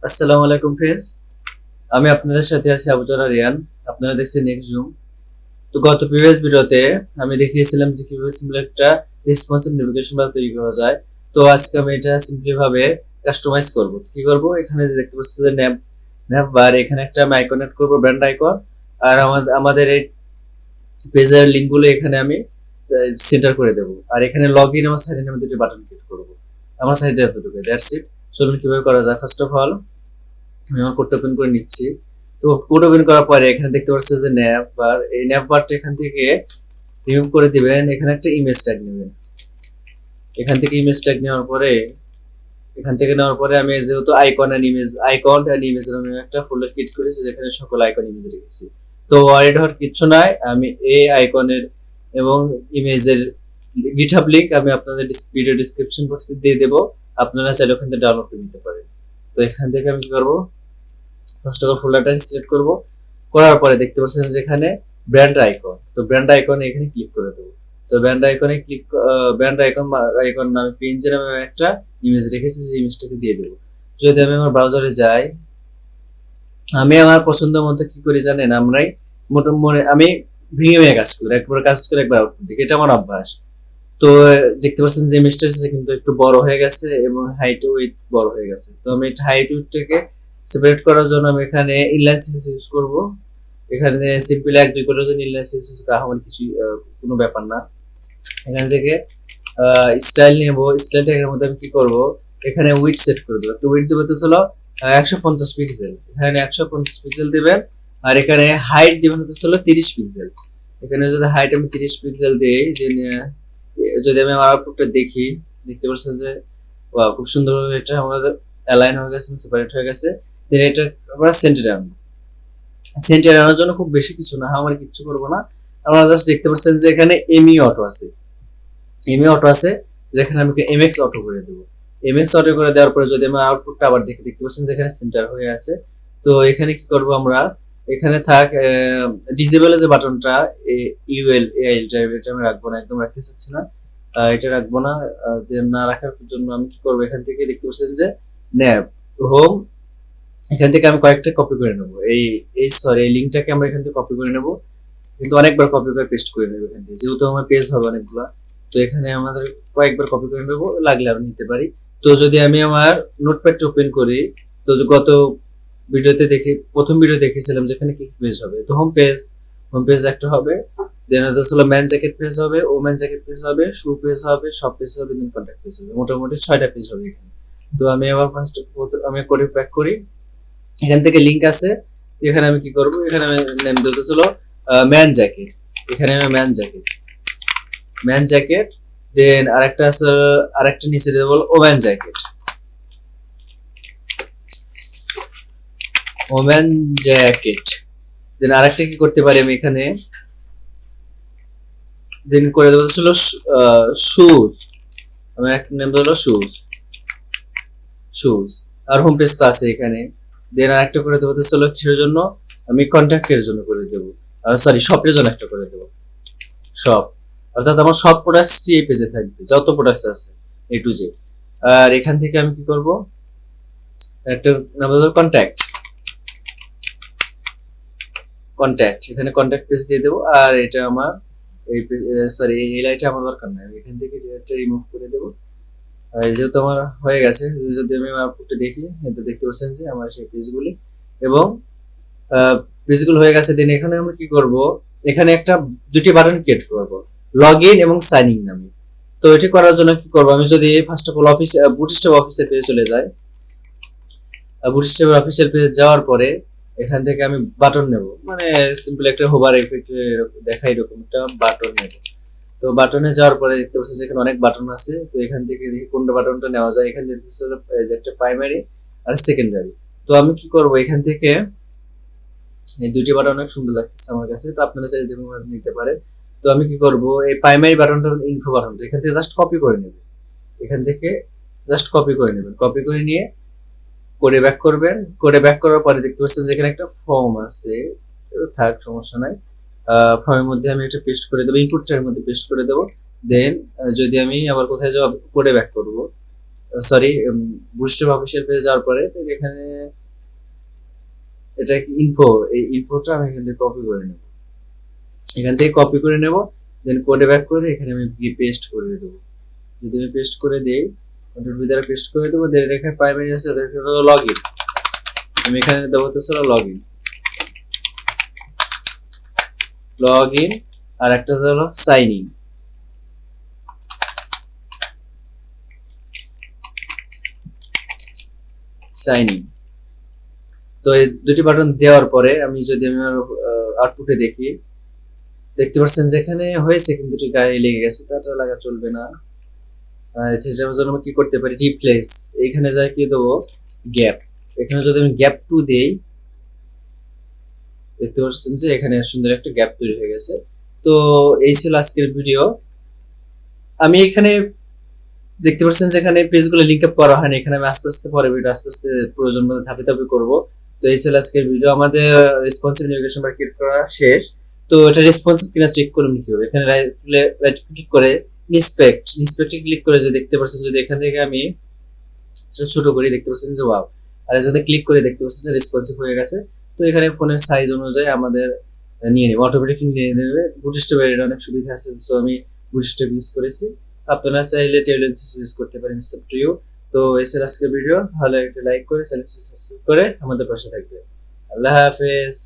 আসসালামু আলাইকুম ফ্রেন্ডস, আমি আপনাদের সাথে আছি আবুজারা রিয়ান। আপনারা দেখছেন নেক্সট জুম। তো গত প্রিভিয়াস ভিডিওতে আমি দেখিয়েছিলাম যে কিভাবে সিম্পল একটা রেসপন্সিভ নেভিগেশন বার তৈরি করা যায়। তো আজকে আমি এটা সিম্পলি ভাবে কাস্টমাইজ করব। কি করব, এখানে যে দেখতে পাচ্ছেন যে ন্যাপ বার, এখানে একটা আমি আইকন এড করব, ব্র্যান্ড আইকন। আর আমাদের এই পেজের লিঙ্কগুলো এখানে আমি সেন্টার করে দেব। আর এখানে লগ ইন আমার সাইডে আমি দুটো বাটন ক্লিক করব। আমার সাইডে এতটুকু, দ্যাটস ইট। চলুন কিভাবে করা যায়। ফার্স্ট অফ অল আমি আমার কোডটা ওপেন করে নিচ্ছি। তো কোড ওপেন করার পরে এখানে দেখতে পাচ্ছেন যে ন্যাপ বার, এই ন্যাপ বারটা এখান থেকে রিমুভ করে দিবেন। এখানে একটা ইমেজ ট্যাগ নেবেন। এখান থেকে ইমেজ ট্যাগ নেওয়ার পরে আমি যেহেতু আইকন এন্ড ইমেজ আমি একটা ফোল্ডার ক্রিয়েট করেছি যেখানে সকল আইকন ইমেজ রেখেছি। তো ওয়ারিড হওয়ার কিছু নাই, আমি এই আইকনের এবং ইমেজের গিটহাব লিংক আমি আপনাদের ভিডিও ডেসক্রিপশন বক্সে দিয়ে দেবো। আপনারা চাইলে ওখান থেকে ডাউনলোড করে নিতে পারেন। তো এখান থেকে আমি কি করবো, ফার্স্ট অফ অল ফোল্ডারটা সিলেক্ট করব। করার পরে দেখতে পাচ্ছেন যে এখানে ব্র্যান্ড আইকন, তো ব্র্যান্ড আইকনে এখানে ক্লিক করে দেবো। তো ব্র্যান্ড আইকন আমি পিএনজি নামে একটা ইমেজ রেখেছি, সেই ইমেজটাকে দিয়ে দেবো। যদি আমি আমার ব্রাউজারে যাই, আমি আমার পছন্দ মতো কি করি জানেন, মোটামুটি আমি ভেঙে ভেঙে কাজ করি, একবার আউটপুট দেখি, এটা আমার অভ্যাস। তো দেখতে পাচ্ছেন যে ইমেজটা কিন্তু একটু বড় হয়ে গেছে এবং হাইট উইথ বড় হয়ে গেছে। তো আমি হাইট উইথটাকে সেপারেট করার জন্য আমি এখানে ইনলাইন সিএসএস ইউজ করব। এখানে সিম্পলি 1-2 করার জন্য ইনলাইন সিএসএস আমার কিছু কোনো ব্যাপার না। এখান থেকে স্টাইল নেব। স্টাইল ট্যাগের মধ্যে আমি কি করব, এখানে উইডথ সেট করে দেবো। তো উইডথ দেবো তো হলো 150 পিক্সেল, এখানে 150 পিক্সেল দিবেন। আর এখানে হাইট দিবেন হচ্ছে হলো 30 পিক্সেল। এখানে যদি হাইট আমি 30 পিক্সেল দিই, যদি আমি আমার আউটপুটটা দেখি, দেখতে পাচ্ছেন যে খুব সুন্দরভাবে এটা আমাদের অ্যালাইন হয়ে গেছে, সেপারেট হয়ে গেছে। দেন এটা আমরা সেন্টারে আনবো। সেন্টারে আনার জন্য খুব বেশি কিছু না, আমার কিচ্ছু করবো না। আপনারা জাস্ট দেখতে পাচ্ছেন যে এখানে এমই অটো আছে, যেখানে আমি এমএক্স অটো করে দেবো। এমএক্স অটো করে দেওয়ার পরে যদি আমি আউটপুটটা আবার দেখি, দেখতে পাচ্ছেন যে এখানে সেন্টার হয়ে আছে। তো এখানে কি করব আমরা, এখানে থাক ডিসেবলের যে বাটনটা ইউএল এআইএল টাইপ, এটা আমি রাখবো না, একদম রাখতে চাচ্ছি না, এটা রাখবো না। দেন না রাখার জন্য আমি কি করবো, এখান থেকে দেখতে পাচ্ছেন যে ন্যাপ হোম, এখান থেকে আমি কয়েকটা কপি করে নেবো। এই লিঙ্কটাকে আমরা এখান থেকে কপি করে নেবো, কিন্তু অনেকবার কপি করে পেস্ট করে নেবো এখান থেকে, যেহেতু আমার পেজ হবে অনেকগুলা। তো এখানে আমাদের কয়েকবার কপি করে নেবো, লাগলে আমি নিতে পারি। তো যদি আমি আমার নোটপ্যাডটা ওপেন করি, তো গত ভিডিওতে প্রথম ভিডিও দেখেছিলাম যেখানে কি পেজ হবে। তো হোম পেজ একটা হবে, দেন হলো ম্যান জ্যাকেট পেজ হবে, ওম্যান জ্যাকেট পেজ হবে, শু পেজ হবে, শপ পেজ হবে, দেন কন্ট্যাক্ট পেজ হবে। মোটামুটি 6টা পেজ হবে এখানে। তো আমি আবার আমি করে ব্যাক করি। এখান থেকে লিংক আছে, এখানে আমি কি করব, এখানে আমি নেম দিতে হলো ম্যান জ্যাকেট। এখানে আমি ম্যান জ্যাকেট, দেন আরেকটা নিচে দেব ওম্যান জ্যাকেট। দেন আরেকটা কি করতে পারি আমি এখানে, দেন করে দেবো ছিল শুজ। আমি একটা নেম দেবো শুজ। আর হোম পেজ তো আছে এখানে। দেন আরেকটা করে দেবো হলো কিসের জন্য, আমি কন্ট্যাক্টের জন্য করে দেবো, সরি শপের জন্য একটা করে দেবো, শপ। অর্থাৎ আমার সব প্রোডাক্টসটি এই পেজে থাকবে, যত প্রোডাক্টস আছে এ টু জেড। আর এখান থেকে আমি কি করব, একটা নাম দেবো কন্ট্যাক্ট, এখানে কন্ট্যাক্ট পেজ দিয়ে দেবো। আর এটা আমার এই লাইনটা আমার দরকার নাই, আমি এখান থেকে এটা রিমুভ করে দেবো। যেহেতু আমার হয়ে গেছে, যদি আমি আউটপুটটা দেখি, এটা দেখতে পাচ্ছেন যে আমার সেই পেজগুলো হয়ে গেছে। দেন এখানে আমরা কি করব, এখানে দুটি বাটন ক্রিয়েট করব, লগ ইন এবং সাইন ইন নামে। তো এটি করার জন্য কি করব, আমি যদি ফার্স্ট অফ অল বুটস্ট্র্যাপ অফিসের পেজে চলে যাই, বুটস্ট্র্যাপ অফিসিয়াল পেজে যাওয়ার পরে এখান থেকে আমি বাটন নেব, মানে সিম্পল একটা হোভার এফেক্ট দেখা, এরকম একটা বাটন নেব। তো বাটনে যাওয়ার পরে দেখতে পাচ্ছেন এখানে অনেক বাটন আছে। তো এখান থেকে দেখি কোনটা বাটনটা নেওয়া যায়। এখানে দেখতেছি একটা প্রাইমারি আর সেকেন্ডারি। তো আমি কি করব, এখান থেকে এই দুইটি বাটন অনেক সুন্দর লাগতেছে আমার কাছে, তো আপনারা চাইলে যে কোনো নিতে পারেন। তো আমি কি করব, এই প্রাইমারি বাটনটা ইনফো বাটনটা এখান থেকে জাস্ট কপি করে নেবেন, কপি করে নিয়ে কোডে ব্যাক করবেন। কোডে ব্যাক করার পরে দেখতে পাচ্ছেন যে এখানে একটা ফর্ম আছে, থাক সমস্যা নাই। ফর্মের মধ্যে আমি এটা পেস্ট করে দেবো, ইনপুটটার মধ্যে পেস্ট করে দেবো। দেন যদি আমি আবার কোথায় যাব, কোডে ব্যাক করব, সরি বুটস্ট্র্যাপ অফিসিয়াল পেজে যাওয়ার পরে এখানে এটা ইনফো, এই ইনফোটা আমি এখান থেকে কপি করে নেব, দেন কোডে ব্যাক করে এখানে আমি পেস্ট করে দেবো। যদি আমি পেস্ট করে দিই, কন্ট্রোল ভি দ্বারা পেস্ট করে দেবো, দেন এখানে প্রাইমারি আছে, লগ ইন, আমি এখানে দেবো হচ্ছে লগ ইন, আর একটা হলো সাইন ইন। তো এই দুটি বাটন দেওয়ার পরে আমি যদি আমার আউটপুটে দেখি, দেখতে পাচ্ছেন যেখানে হয়েছে কিন্তু দুটি গাড়ি লেগে গেছে, তাটা লাগা চলবে না। সেটার জন্য আমি কি করতে পারি, রিপ্লেস, এখানে যাই কি দেবো, গ্যাপ। এখানে যদি আমি গ্যাপ 2 দেই, দেখতে পাচ্ছেন যে এখানে সুন্দর একটা গ্যাপ তৈরি হয়ে গেছে। তো এই ছিল আজকের ভিডিও। আমি এখানে দেখতে পাচ্ছেন যে এখানে পেজগুলো লিংক আপ করা হয়নি, এখানে আমি আস্তে আস্তে পরে ভিডিও আস্তে আস্তে প্রয়োজন মতো ধাপে ধাপে করবো। তো এই ছিল আজকের ভিডিও। আমাদের রেসপন্সিভ নেভিগেশন বার ক্রিয়েট করা শেষ। তো এটা রেসপন্সিভ কিনা চেক করুন কিভাবে, এখানে রাইট ক্লিক করে ইন্সপেক্টে ক্লিক করে যে দেখতে পাচ্ছেন, যদি এখান থেকে আমি ছোট করি, দেখতে পাচ্ছেন যে ওয়াও, আর যদি ক্লিক করে দেখতে পাচ্ছেন যে রেসপন্সিভ হয়ে গেছে। তো এখানে ফোনের সাইজ অনুযায়ী আমাদের নিয়ে নেবে, অটোমেটিকলি নিয়ে নেবে। বুটস্ট্র্যাপ এর অনেক সুবিধা আছে, সো আমি বুটস্ট্র্যাপ ইউজ করেছি। আপনারা চাইলে টেবলেট ইউজ করতে পারেন, ইটস আপ টু ইউ। তো এই ছিল আজকের ভিডিও। ভালো একটা লাইক করে চ্যানেলটি সাবস্ক্রাইব করে আমাদের পাশে থাকবে। আল্লাহ হাফেজ।